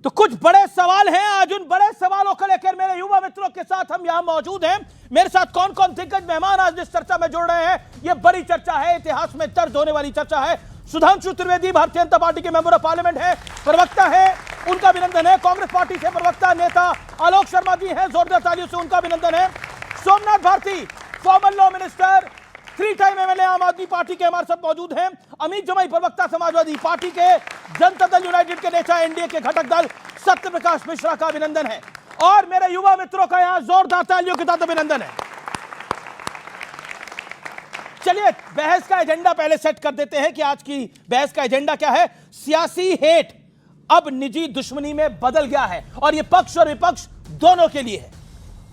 तो कुछ बड़े सवाल हैं। आज उन बड़े सवालों को लेकर मेरे युवा मित्रों के साथ हम यहां मौजूद हैं। मेरे साथ कौन कौन दिग्गज मेहमान आज इस चर्चा में जुड़ रहे हैं, यह बड़ी चर्चा है, इतिहास में दर्ज होने वाली चर्चा है। सुधांशु त्रिवेदी भारतीय जनता पार्टी के मेंबर ऑफ पार्लियामेंट है, प्रवक्ता है, उनका अभिनंदन है। कांग्रेस पार्टी से प्रवक्ता नेता आलोक शर्मा जी हैं, जोरदार तालियों से उनका अभिनंदन है। Somnath Bharti former law minister, 3 time MLA Aam Aadmi party के हमारे साथ मौजूद हैं। अमित जमाई प्रवक्ता समाजवादी पार्टी के, जनता दल यूनाइटेड के नेता, एनडीए के घटक दल सत्य प्रकाश मिश्रा का अभिनंदन है। और मेरे युवा मित्रों का यहां जोरदार तालियों के साथ अभिनंदन है। चलिए बहस का एजेंडा पहले सेट कर देते हैं कि आज की बहस का एजेंडा क्या है। सियासी हेट अब निजी दुश्मनी में बदल गया है और यह पक्ष और विपक्ष दोनों के लिए है।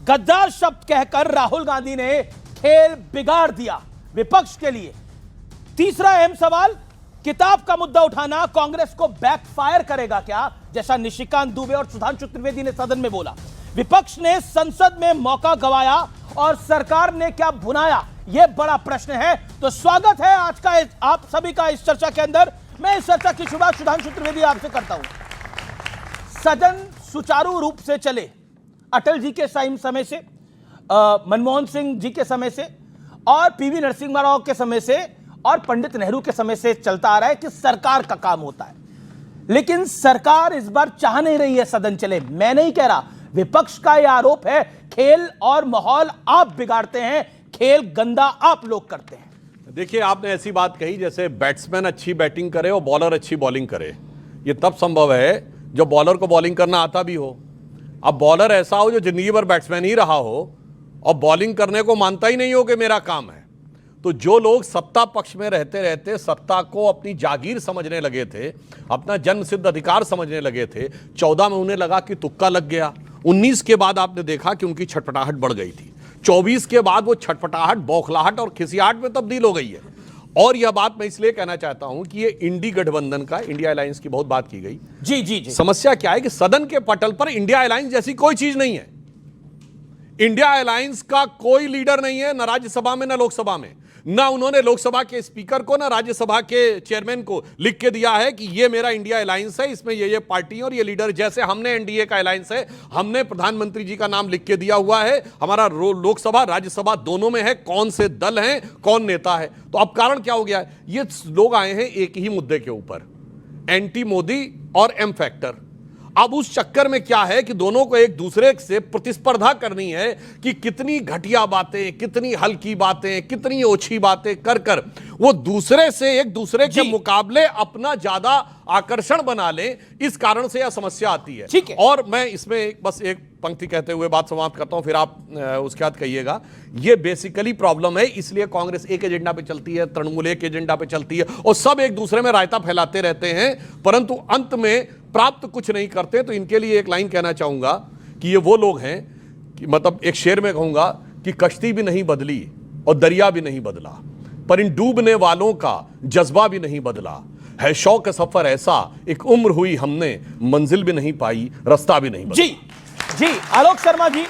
गद्दार शब्द कहकर राहुल गांधी ने खेल बिगाड़ दिया विपक्ष के लिए। तीसरा अहम सवाल, किताब का मुद्दा उठाना कांग्रेस को बैकफायर करेगा क्या, जैसा निशिकांत दुबे और सुधांशु त्रिवेदी ने सदन में बोला। विपक्ष ने संसद में मौका गंवाया और सरकार ने क्या भुनाया, यह बड़ा प्रश्न है। तो स्वागत है आज का आप सभी का इस चर्चा के अंदर। मैं इस चर्चा की शुरुआत सुधांशु त्रिवेदी आपसे करता हूं। सदन सुचारू रूप से चले, अटल जी के समय से, मनमोहन सिंह जी के समय से और पीवी नरसिम्हा राव के समय से और पंडित नेहरू के समय से चलता आ रहा है कि सरकार का काम होता है। लेकिन सरकार इस बार चाह नहीं रही है सदन चले। मैं नहीं कह रहा, विपक्ष का यह आरोप है खेल और माहौल आप बिगाड़ते हैं, खेल गंदा आप लोग करते हैं। देखिए, आपने ऐसी बात कही जैसे बैट्समैन अच्छी बैटिंग करे और बॉलर अच्छी बॉलिंग करे। यह तब संभव है जब बॉलर को बॉलिंग करना आता भी हो। अब बॉलर ऐसा हो जो जिंदगी भर बैट्समैन ही रहा हो और बॉलिंग करने को मानता ही नहीं हो कि मेरा काम है। तो जो लोग सत्ता पक्ष में रहते रहते सत्ता को अपनी जागीर समझने लगे थे, अपना जन्म सिद्ध अधिकार समझने लगे थे, 14 में उन्हें लगा कि तुक्का लग गया। 19 के बाद आपने देखा कि उनकी छटपटाहट बढ़ गई थी। 24 के बाद वो छटपटाहट बौखलाहट और खिसियाहट में तब्दील हो गई है। और यह बात मैं इसलिए कहना चाहता हूं कि ये इंडी गठबंधन का, इंडिया अलायंस की बहुत बात की गई। जी जी जी। समस्या क्या है कि सदन के पटल पर इंडिया अलायंस जैसी कोई चीज नहीं है। इंडिया अलायंस का कोई लीडर नहीं है, ना राज्यसभा में ना लोकसभा में। ना उन्होंने लोकसभा के स्पीकर को ना राज्यसभा के चेयरमैन को लिख के दिया है कि ये मेरा इंडिया अलायंस है, इसमें ये पार्टी और ये लीडर। जैसे हमने एनडीए का अलायंस है, हमने प्रधानमंत्री जी का नाम लिख के दिया हुआ है। हमारा लोकसभा राज्यसभा दोनों में है कौन से दल हैं, कौन नेता है। तो अब कारण क्या हो गया है, ये लोग आए हैं एक ही मुद्दे के ऊपर, एंटी मोदी और एम फैक्टर। अब उस चक्कर में क्या है कि दोनों को एक दूसरे से प्रतिस्पर्धा करनी है कि कितनी घटिया बातें, कितनी हल्की बातें, कितनी ओछी बातें कर कर वो दूसरे से, एक दूसरे के मुकाबले अपना ज्यादा आकर्षण बना ले। इस कारण से यह समस्या आती है। ठीक है। और मैं इसमें बस एक पंक्ति कहते हुए बात समाप्त करता हूं, फिर आप उसके बाद कहिएगा। यह बेसिकली प्रॉब्लम है, इसलिए कांग्रेस एक एजेंडा पे चलती है, तृणमूल एक एजेंडा पे चलती है और सब एक दूसरे में रायता फैलाते रहते हैं, परंतु अंत में प्राप्त कुछ नहीं करते। तो इनके लिए एक लाइन कहना चाहूंगा कि ये वो लोग हैं कि मतलब एक शेर में कहूंगा कि कश्ती भी नहीं बदली और दरिया भी नहीं बदला, पर इन डूबने वालों का जज्बा भी नहीं बदला है। शौक सफर ऐसा, एक उम्र हुई हमने, मंजिल भी नहीं पाई, रास्ता भी नहीं बदला। जी जी। आलोक शर्मा जी,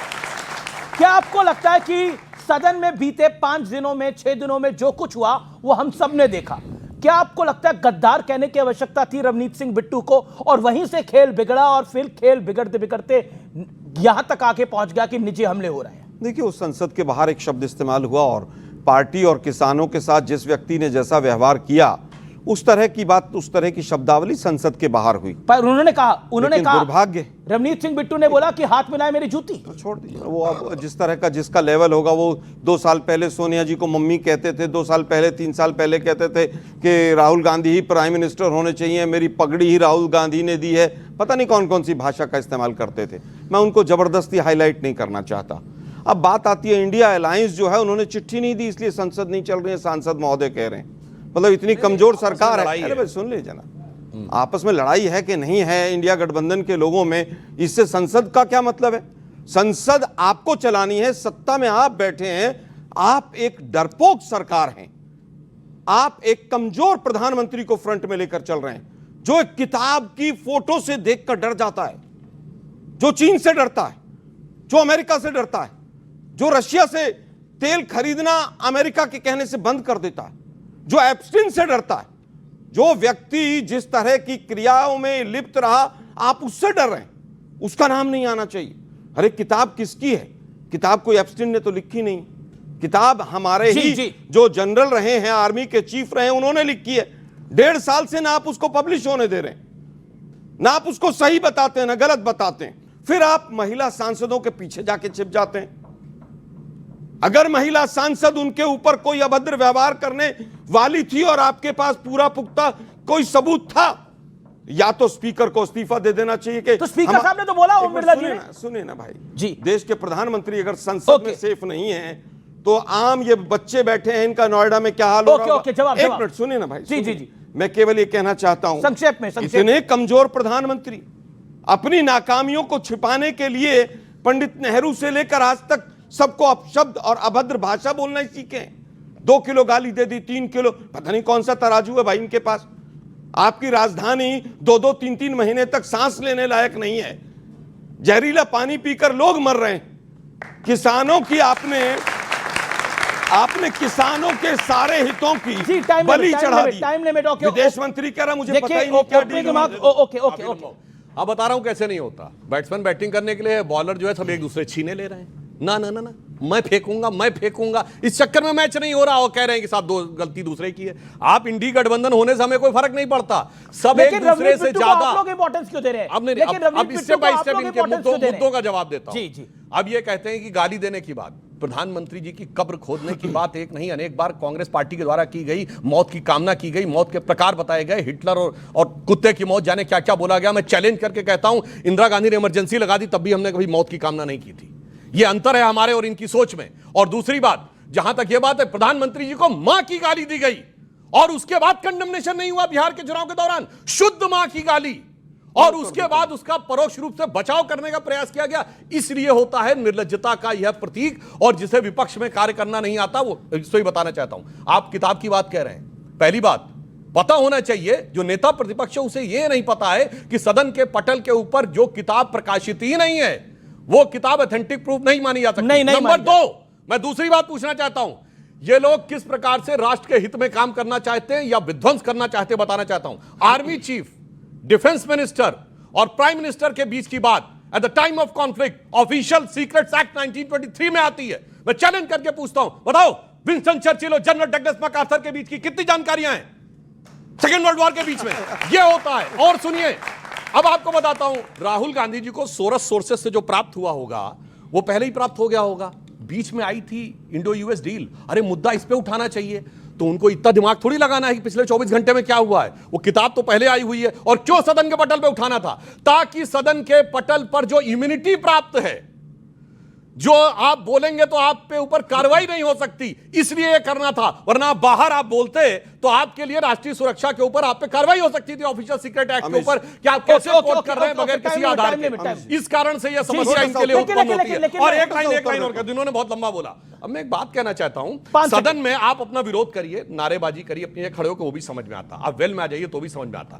क्या आपको लगता है कि सदन में बीते 5 दिनों में, 6 दिनों में जो कुछ हुआ वो हम सब ने देखा, क्या आपको लगता है गद्दार कहने की आवश्यकता थी रवनीत सिंह बिट्टू को, और वहीं से खेल बिगड़ा और फिर खेल बिगड़ते बिगड़ते यहां तक आके पहुंच गया कि निजी हमले हो रहे हैं? देखिए, उस संसद के बाहर एक शब्द इस्तेमाल हुआ और पार्टी और किसानों के साथ जिस व्यक्ति ने जैसा व्यवहार किया, उस तरह की बात, उस तरह की शब्दावली संसद के बाहर हुई। पर उन्होंने कहा दुर्भाग्य, रवनीत सिंह बिट्टू ने बोला कि हाथ मिलाए मेरी जूती। तो छोड़ दीजिए, वो अब जिस तरह का जिसका लेवल होगा। वो 2 साल पहले सोनिया जी को मम्मी कहते थे, 2 साल पहले, 3 साल पहले कहते थे कि राहुल गांधी ही प्राइम मिनिस्टर होने चाहिए, मेरी पगड़ी ही राहुल गांधी ने दी है। पता नहीं कौन कौन सी भाषा का इस्तेमाल करते थे। मैं उनको जबरदस्ती हाईलाइट नहीं करना चाहता। अब बात आती है इंडिया अलायंस जो है, उन्होंने चिट्ठी नहीं दी इसलिए संसद नहीं चल रही है, सांसद महोदय कह रहे हैं। मतलब इतनी कमजोर सरकार है। अरे भाई सुन लीजिए ना, आपस में लड़ाई है कि नहीं है इंडिया गठबंधन के लोगों में, इससे संसद का क्या मतलब है? संसद आपको चलानी है, सत्ता में आप बैठे हैं, आप एक डरपोक सरकार हैं, आप एक कमजोर प्रधानमंत्री को फ्रंट में लेकर चल रहे हैं, जो एक किताब की फोटो से देखकर डर जाता है, जो चीन से डरता है, जो अमेरिका से डरता है, जो रशिया से तेल खरीदना अमेरिका के कहने से बंद कर देता है, जो एप्स्टीन से डरता है, जो व्यक्ति जिस तरह की क्रियाओं में लिप्त रहा आप उससे डर रहे हैं, उसका नाम नहीं आना चाहिए। अरे किताब किसकी है? किताब कोई एप्स्टीन ने तो लिखी नहीं, किताब हमारे ही जो जनरल रहे हैं, आर्मी के चीफ रहे हैं, उन्होंने लिखी है। 1.5 साल से ना आप उसको पब्लिश होने दे रहे हैं, ना आप उसको सही बताते हैं ना गलत बताते हैं, फिर आप महिला सांसदों के पीछे जाके छिप जाते हैं। अगर महिला सांसद उनके ऊपर कोई अभद्र व्यवहार करने वाली थी और आपके पास पूरा पुख्ता कोई सबूत था, या तो स्पीकर को इस्तीफा दे देना चाहिए। कि तो स्पीकर साहब ने तो बोला ओम बिरला जी ने। सुनिए ना भाई जी, देश के प्रधानमंत्री अगर संसद में सेफ नहीं है तो आम ये बच्चे बैठे हैं, इनका नोएडा में क्या हाल हो रहा है? एक मिनट सुनिए ना भाई। जी जी जी, मैं केवल ये कहना चाहता हूं संक्षेप में, इतने कमजोर प्रधानमंत्री अपनी नाकामियों को छिपाने के लिए पंडित नेहरू से लेकर आज तक सबको अपशब्द और अभद्र भाषा बोलना ही सीखे। 2 किलो गाली दे दी, 3 किलो, पता नहीं कौन सा तराजू है भाई इनके पास। आपकी राजधानी 2-2, 3-3 महीने तक सांस लेने लायक नहीं है। जहरीला पानी पीकर लोग मर रहे हैं। किसानों की आपने किसानों के सारे हितों की बलि चढ़ा दी। Time limit, okay. विदेश मंत्री कह रहा मुझे पता ही नहीं क्या डील है। ओके ओके ओके, अब बता रहा हूं कैसे नहीं होता। बैट्समैन बैटिंग करने के लिए, बॉलर जो है सब एक दूसरे छीने ले रहे हैं। ना ना ना ना, मैं फेंकूंगा, इस चक्कर में मैच नहीं हो रहा और कह रहे हैं कि साहब दो गलती दूसरे की है। आप इंडी गठबंधन होने से हमें कोई फर्क नहीं पड़ता, सब एक दूसरे से ज्यादा। आप लोग इंपॉर्टेंस क्यों दे रहे हैं? अब स्टेप बाय स्टेप इनके मुद्दों का जवाब देता हूं। जी जी, अब ये कहते हैं कि गाली देने की बात, प्रधानमंत्री जी की कब्र खोदने की बात एक नहीं अनेक बार कांग्रेस पार्टी के द्वारा की गई, मौत की कामना की गई, मौत के प्रकार बताए गए, हिटलर और कुत्ते की मौत, जाने क्या क्या बोला गया। मैं चैलेंज करके कहता हूं, इंदिरा गांधी ने इमरजेंसी लगा दी, तब भी हमने कभी मौत की कामना नहीं की थी। यह अंतर है हमारे और इनकी सोच में। और दूसरी बात, जहां तक यह बात है, प्रधानमंत्री जी को मां की गाली दी गई और उसके बाद कंडेमनेशन नहीं हुआ बिहार के चुनाव के दौरान, शुद्ध मां की गाली, और उसके बाद उसका परोक्ष रूप से बचाव करने का प्रयास किया गया। इसलिए होता है निर्लज्जता का यह प्रतीक, और जिसे विपक्ष में कार्य करना नहीं आता वो इसको ही बताना चाहता हूं। आप किताब की बात कह रहे हैं, पहली बात पता होना चाहिए, जो नेता प्रतिपक्ष है उसे यह नहीं पता है कि सदन के पटल के ऊपर जो किताब प्रकाशित ही नहीं है वो किताब ऑथेंटिक प्रूफ नहीं मानी जा सकती। नंबर 2, मैं दूसरी बात पूछना चाहता हूं, ये लोग किस प्रकार से राष्ट्र के हित में काम करना चाहते हैं या विध्वंस करना चाहते हैं बताना चाहता हूं। आर्मी चीफ, डिफेंस मिनिस्टर और प्राइम मिनिस्टर के बीच की बात at the time of conflict official secrets act 1923 में आती है। मैं चैलेंज करके पूछता हूं, बताओ विंस्टन चर्चिल और जनरल डगलस मैकार्थर के बीच की कितनी जानकारियां हैं सेकेंड वर्ल्ड वॉर के बीच में? यह होता है। और सुनिए, अब आपको बताता हूं, राहुल गांधी जी को सोरस सोर्सेस से जो प्राप्त हुआ होगा वो पहले ही प्राप्त हो गया होगा। बीच में आई थी इंडो यूएस डील, अरे मुद्दा इस पे उठाना चाहिए, तो उनको इतना दिमाग थोड़ी लगाना है कि पिछले 24 घंटे में क्या हुआ है। वो किताब तो पहले आई हुई है। और क्यों सदन के पटल पे उठाना था? ताकि सदन के पटल पर जो इम्यूनिटी प्राप्त है, जो आप बोलेंगे तो आप पे ऊपर कार्रवाई नहीं हो सकती, इसलिए यह करना था। वरना बाहर आप बोलते तो आपके लिए राष्ट्रीय सुरक्षा के ऊपर आप पे कार्रवाई हो सकती थी ऑफिशियल सीक्रेट एक्ट के ऊपर कि आप कैसे कोट कर रहे हैं बगैर किसी आधार के। इस कारण से यह समस्या इनके लिए उत्पन्न होती है। और एक लाइन और, जिन्होंने बहुत लंबा बोला। अब मैं एक बात कहना चाहता हूं, सदन में आप अपना विरोध करिए, नारेबाजी करिए, अपने खड़े होकर, वो भी समझ में आता। आप वेल में आ जाइए तो भी समझ में आता।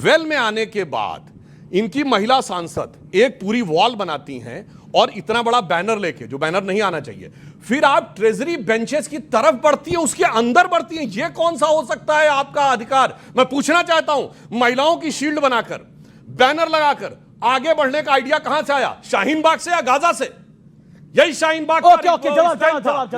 वेल में आने के बाद इनकी महिला सांसद एक पूरी वॉल बनाती हैं और इतना बड़ा बैनर लेके, जो बैनर नहीं आना चाहिए, फिर आप ट्रेजरी बेंचेस की तरफ बढ़ती हैं, उसके अंदर बढ़ती हैं। यह कौन सा हो सकता है आपका अधिकार? मैं पूछना चाहता हूं, महिलाओं की शील्ड बनाकर, बैनर लगाकर आगे बढ़ने का आइडिया कहां से आया? शाहीन बाग से या गाजा से? यही शाहीन बाग ओके ओके, जवाब